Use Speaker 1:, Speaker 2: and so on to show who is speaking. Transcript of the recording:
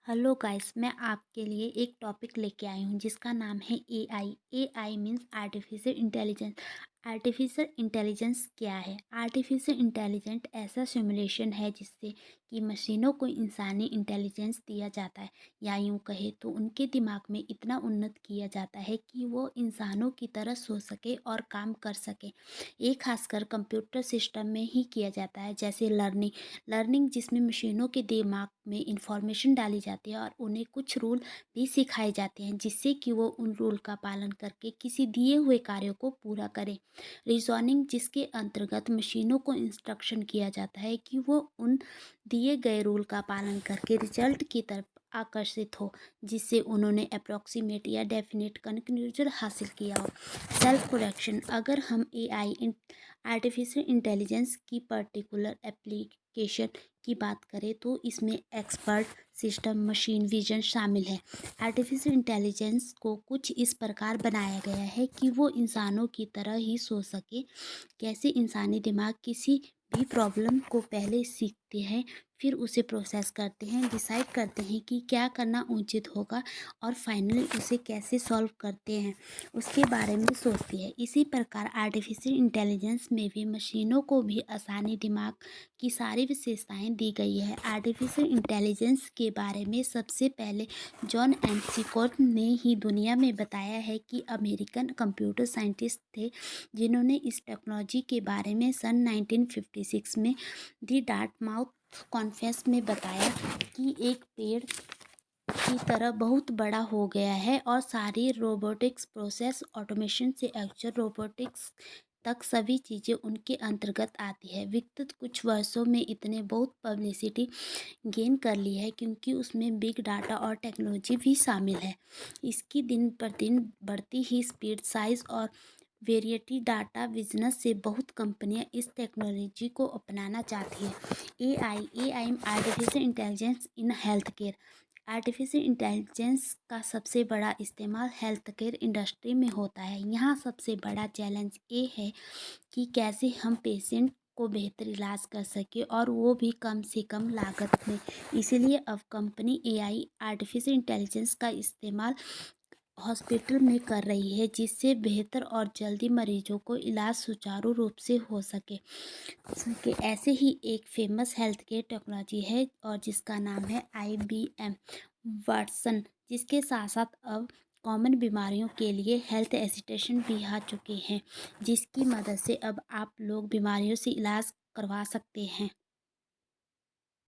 Speaker 1: Hello guys, मैं आपके लिए एक टॉपिक लेके आई हूँ जिसका नाम है AI. AI means artificial intelligence. Artificial intelligence क्या है? आर्टिफिशियल इंटेलिजेंस ऐसा सिमुलेशन है जिससे कि मशीनों को इंसानी इंटेलिजेंस दिया जाता है, या यूँ कहे तो उनके दिमाग में इतना उन्नत किया जाता है कि वो इंसानों की तरह सोच सके और काम कर सके। ये खासकर कंप्यूटर सिस्टम में ही किया जाता है, जैसे लर्निंग। लर्निंग जिसमें मशीनों के दिमाग में इंफॉर्मेशन डाली जाती है और उन्हें कुछ रूल भी सिखाए जाते हैं जिससे कि वो उन रूल का पालन करके किसी दिए हुए कार्य को पूरा करें। रीजनिंग जिसके अंतर्गत मशीनों को इंस्ट्रक्शन किया जाता है कि वो उन दिए गए रूल का पालन करके रिजल्ट की तरफ आकर्षित हो जिससे उन्होंने अप्रोक्सीमेट या डेफिनेट कंक्लूजन हासिल किया हो। सेल्फ करेक्शन, अगर हम एआई आर्टिफिशियल इंटेलिजेंस की पर्टिकुलर एप्लीकेशन की बात करें तो इसमें एक्सपर्ट सिस्टम मशीन विजन शामिल है। आर्टिफिशियल इंटेलिजेंस को कुछ इस प्रकार बनाया गया है कि वो इंसानों की तरह ही सोच सके। कैसे इंसानी दिमाग किसी भी प्रॉब्लम को पहले सीखते हैं, फिर उसे प्रोसेस करते हैं, डिसाइड करते हैं कि क्या करना उचित होगा और फाइनली उसे कैसे सॉल्व करते हैं, उसके बारे में सोचती है। इसी प्रकार आर्टिफिशियल इंटेलिजेंस में भी मशीनों को भी आसानी दिमाग की सारी विशेषताएं दी गई है। आर्टिफिशियल इंटेलिजेंस के बारे में सबसे पहले जॉन एमसी ने ही दुनिया में बताया है कि अमेरिकन कंप्यूटर साइंटिस्ट थे जिन्होंने इस टेक्नोलॉजी के बारे में सन 1956 में दी डार्टमाउथ कॉन्फ्रेंस में बताया कि एक पेड़ की तरह बहुत बड़ा हो गया है और सारी रोबोटिक्स प्रोसेस ऑटोमेशन से एक्चुअल रोबोटिक्स तक सभी चीज़ें उनके अंतर्गत आती है। विगत कुछ वर्षों में इतने बहुत पब्लिसिटी गेन कर ली है क्योंकि उसमें बिग डाटा और टेक्नोलॉजी भी शामिल है। इसकी दिन पर दिन बढ़ती ही स्पीड, साइज और वेरिएटी डाटा बिजनेस से बहुत कंपनियां इस टेक्नोलॉजी को अपनाना चाहती है। AI artificial intelligence in health care. Artificial intelligence का सबसे बड़ा इस्तेमाल हेल्थ केयर इंडस्ट्री में होता है। यहाँ सबसे बड़ा चैलेंज ये है कि कैसे हम पेशेंट को बेहतर इलाज कर सके और वो भी कम से कम लागत में। इसीलिए अब कंपनी एआई आर्टिफिशियल इंटेलिजेंस का इस्तेमाल हॉस्पिटल में कर रही है जिससे बेहतर और जल्दी मरीजों को इलाज सुचारू रूप से हो सके। ऐसे ही एक फेमस हेल्थ केयर टेक्नोलॉजी है और जिसका नाम है IBM वाटसन, जिसके साथ साथ अब कॉमन बीमारियों के लिए हेल्थ असिस्टेंट भी आ चुके हैं जिसकी मदद से अब आप लोग बीमारियों से इलाज करवा सकते हैं।